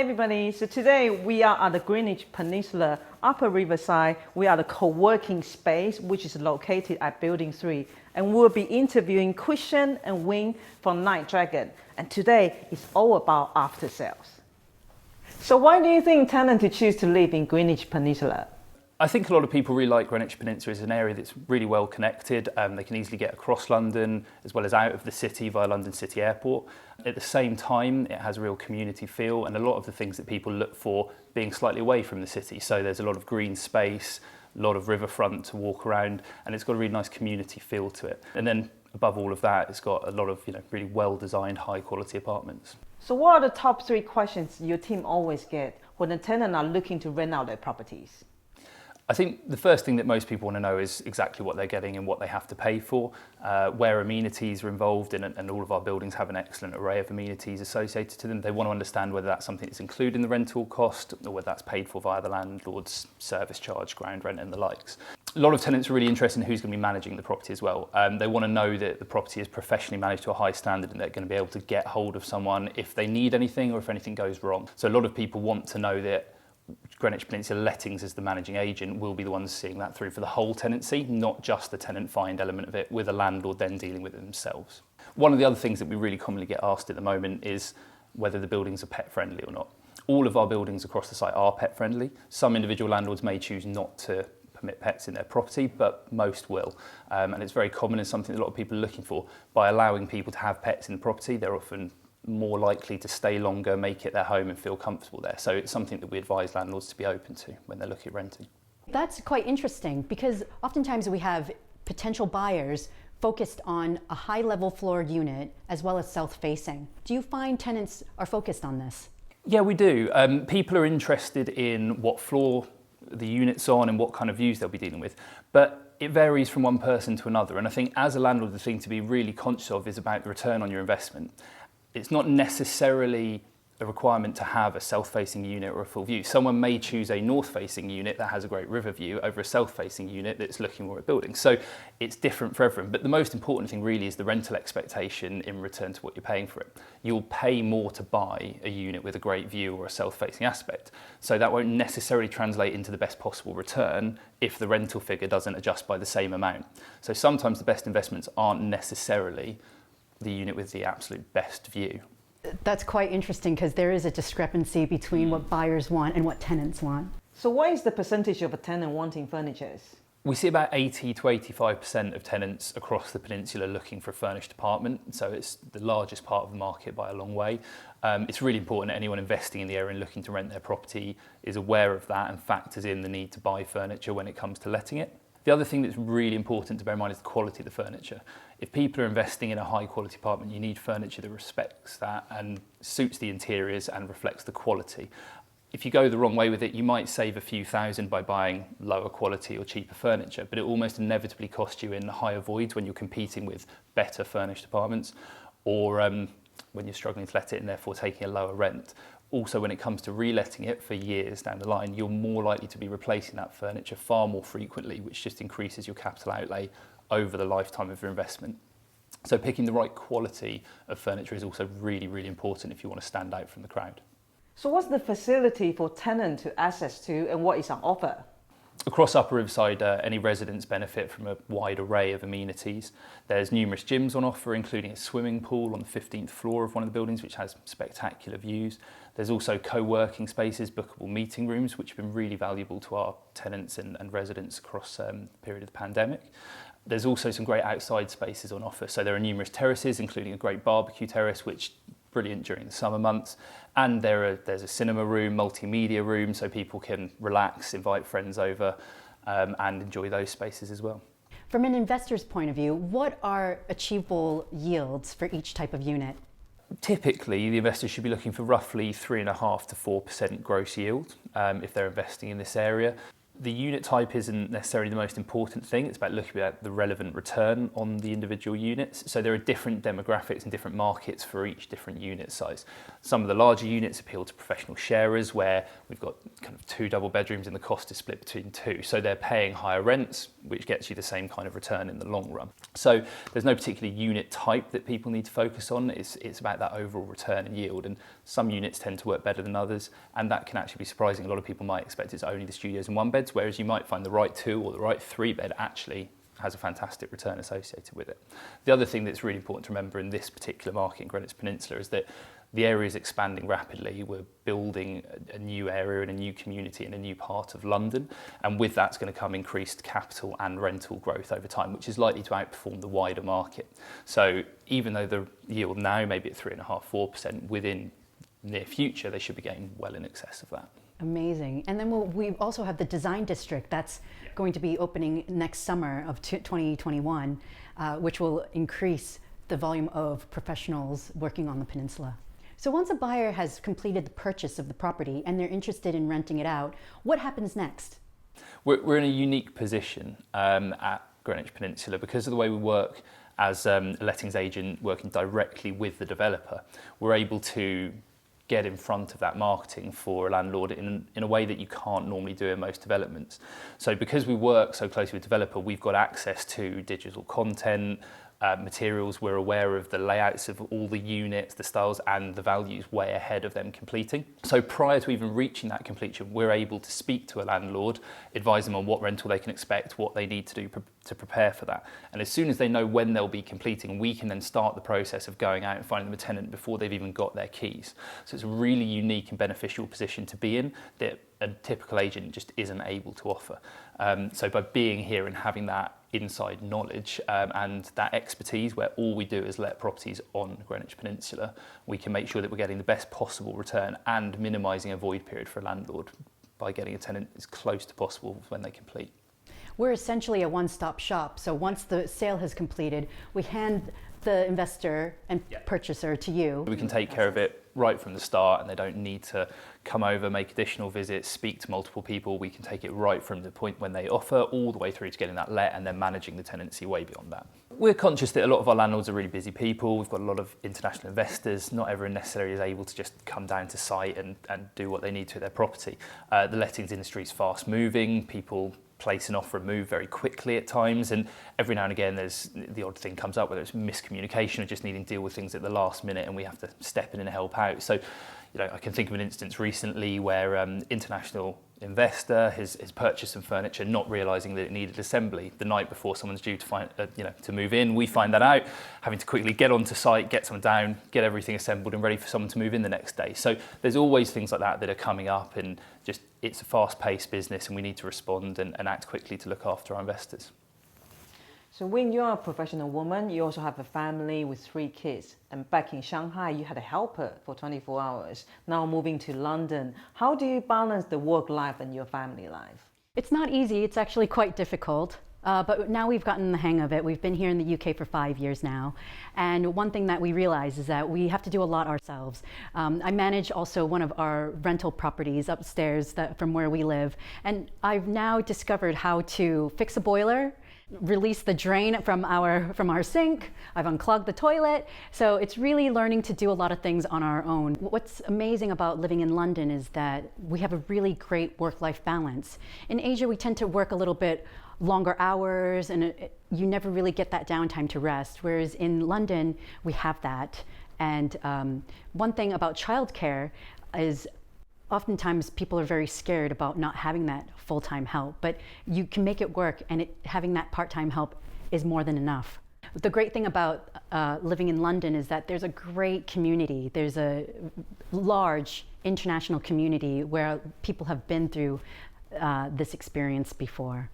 Hi everybody, so today we are at the Greenwich Peninsula Upper Riverside. We are the co-working space which is located at Building 3, and we'll be interviewing Christian and Wing from Dragon. And today is all about after sales. So why do you think tenants choose to live in Greenwich Peninsula? I think a lot of people really like Greenwich Peninsula. It's an area that's really well connected. They can easily get across London as well as out of the city via London City Airport. At the same time, it has a real community feel and a lot of the things that people look for being slightly away from the city. So there's a lot of green space, a lot of riverfront to walk around, and it's got a really nice community feel to it. And then above all of that, it's got a lot of really well-designed, high-quality apartments. So what are the top 3 questions your team always get when the tenants are looking to rent out their properties? I think the first thing that most people want to know is exactly what they're getting and what they have to pay for, where amenities are involved, and all of our buildings have an excellent array of amenities associated to them. They want to understand whether that's something that's included in the rental cost or whether that's paid for via the landlord's service charge, ground rent and the likes. A lot of tenants are really interested in who's going to be managing the property as well. They want to know that the property is professionally managed to a high standard and they're going to be able to get hold of someone if they need anything or if anything goes wrong. So a lot of people want to know that Greenwich Peninsula Lettings, as the managing agent, will be the ones seeing that through for the whole tenancy, not just the tenant find element of it, with a landlord then dealing with it themselves. One of the other things that we really commonly get asked at the moment is whether the buildings are pet friendly or not. All of our buildings across the site are pet friendly. Some individual landlords may choose not to permit pets in their property, but most will. And it's very common and something that a lot of people are looking for. By allowing people to have pets in the property, they're often more likely to stay longer, make it their home and feel comfortable there. So it's something that we advise landlords to be open to when they're looking at renting. That's quite interesting because oftentimes we have potential buyers focused on a high-level floored unit as well as south-facing. Do you find tenants are focused on this? Yeah, we do. People are interested in what floor the unit's on and what kind of views they'll be dealing with. But it varies from one person to another. And I think as a landlord, the thing to be really conscious of is about the return on your investment. It's not necessarily a requirement to have a south-facing unit or a full view. Someone may choose a north-facing unit that has a great river view over a south-facing unit that's looking more at buildings. So it's different for everyone. But the most important thing really is the rental expectation in return to what you're paying for it. You'll pay more to buy a unit with a great view or a south-facing aspect. So that won't necessarily translate into the best possible return if the rental figure doesn't adjust by the same amount. So sometimes the best investments aren't necessarily the unit with the absolute best view. That's quite interesting because there is a discrepancy between what buyers want and what tenants want. So what is the percentage of a tenant wanting furniture? We see about 80 to 85% of tenants across the peninsula looking for a furnished apartment, so it's the largest part of the market by a long way. It's really important that anyone investing in the area and looking to rent their property is aware of that and factors in the need to buy furniture when it comes to letting it. The other thing that's really important to bear in mind is the quality of the furniture. If people are investing in a high quality apartment, you need furniture that respects that and suits the interiors and reflects the quality. If you go the wrong way with it, you might save a few thousand by buying lower quality or cheaper furniture, but it almost inevitably costs you in higher voids when you're competing with better furnished apartments, or when you're struggling to let it and therefore taking a lower rent. Also, when it comes to reletting it for years down the line, you're more likely to be replacing that furniture far more frequently, which just increases your capital outlay over the lifetime of your investment. So picking the right quality of furniture is also really, really important if you want to stand out from the crowd. So what's the facility for tenants to access to and what is on offer? Across Upper Riverside, any residents benefit from a wide array of amenities. There's numerous gyms on offer, including a swimming pool on the 15th floor of one of the buildings, which has spectacular views. There's also co-working spaces, bookable meeting rooms, which have been really valuable to our tenants and residents across the period of the pandemic. There's also some great outside spaces on offer. So there are numerous terraces, including a great barbecue terrace, which brilliant during the summer months, and there's a cinema room, multimedia room, so people can relax, invite friends over, and enjoy those spaces as well. From an investor's point of view, what are achievable yields for each type of unit? Typically, the investors should be looking for roughly 3.5% to 4% gross yield if they're investing in this area. the unit type isn't necessarily the most important thing. It's about looking at the relevant return on the individual units. So there are different demographics and different markets for each different unit size. Some of the larger units appeal to professional sharers, where we've got kind of 2 double bedrooms and the cost is split between 2. So they're paying higher rents, which gets you the same kind of return in the long run. So there's no particular unit type that people need to focus on. It's about that overall return and yield. And some units tend to work better than others, and that can actually be surprising. A lot of people might expect it's only the studios and 1-beds, whereas you might find the right 2 or the right 3-bed actually has a fantastic return associated with it. The other thing that's really important to remember in this particular market in Greenwich Peninsula is that the area is expanding rapidly. We're building a new area and a new community in a new part of London, and with that's going to come increased capital and rental growth over time, which is likely to outperform the wider market. So even though the yield now may be at 3.5–4%, within near future they should be getting well in excess of that. Amazing. And then we also have the design district that's going to be opening next summer of 2021, which will increase the volume of professionals working on the peninsula. So once a buyer has completed the purchase of the property and they're interested in renting it out, what happens next? We're in a unique position at Greenwich Peninsula because of the way we work as a lettings agent working directly with the developer. We're able to get in front of that marketing for a landlord in a way that you can't normally do in most developments. So because we work so closely with the developer, we've got access to digital content, materials. We're aware of the layouts of all the units, the styles and the values way ahead of them completing. So prior to even reaching that completion, we're able to speak to a landlord, advise them on what rental they can expect, what they need to do to prepare for that. And as soon as they know when they'll be completing, we can then start the process of going out and finding them a tenant before they've even got their keys. So it's a really unique and beneficial position to be in that a typical agent just isn't able to offer. So by being here and having that inside knowledge and that expertise, where all we do is let properties on Greenwich Peninsula, we can make sure that we're getting the best possible return and minimising a void period for a landlord by getting a tenant as close to possible when they complete. We're essentially a one-stop shop. So once the sale has completed, we hand the investor and purchaser to you. We can take care of it right from the start, and they don't need to come over, make additional visits, speak to multiple people. We can take it right from the point when they offer all the way through to getting that let and then managing the tenancy way beyond that. We're conscious that a lot of our landlords are really busy people. We've got a lot of international investors. Not everyone necessarily is able to just come down to site and do what they need to their property. The lettings industry is fast moving. People place an offer and move very quickly at times, and every now and again there's the odd thing comes up, whether it's miscommunication or just needing to deal with things at the last minute, and we have to step in and help out. So, I can think of an instance recently where international investor has purchased some furniture, not realising that it needed assembly the night before someone's due to move in. We find that out, having to quickly get onto site, get someone down, get everything assembled and ready for someone to move in the next day. So there's always things like that are coming up, and just it's a fast-paced business, and we need to respond and act quickly to look after our investors. So when you're a professional woman, you also have a family with 3 kids. And back in Shanghai, you had a helper for 24 hours. Now moving to London, how do you balance the work life and your family life? It's not easy. It's actually quite difficult. But now we've gotten the hang of it. We've been here in the UK for 5 years now. And one thing that we realize is that we have to do a lot ourselves. I manage also one of our rental properties upstairs from where we live. And I've now discovered how to fix a boiler, release the drain from our sink. I've unclogged the toilet. So it's really learning to do a lot of things on our own. What's amazing about living in London is that we have a really great work-life balance. In Asia, we tend to work a little bit longer hours, and you never really get that downtime to rest. Whereas in London, we have that. And one thing about childcare is oftentimes people are very scared about not having that full-time help, but you can make it work, and having that part-time help is more than enough. The great thing about living in London is that there's a great community. There's a large international community where people have been through this experience before.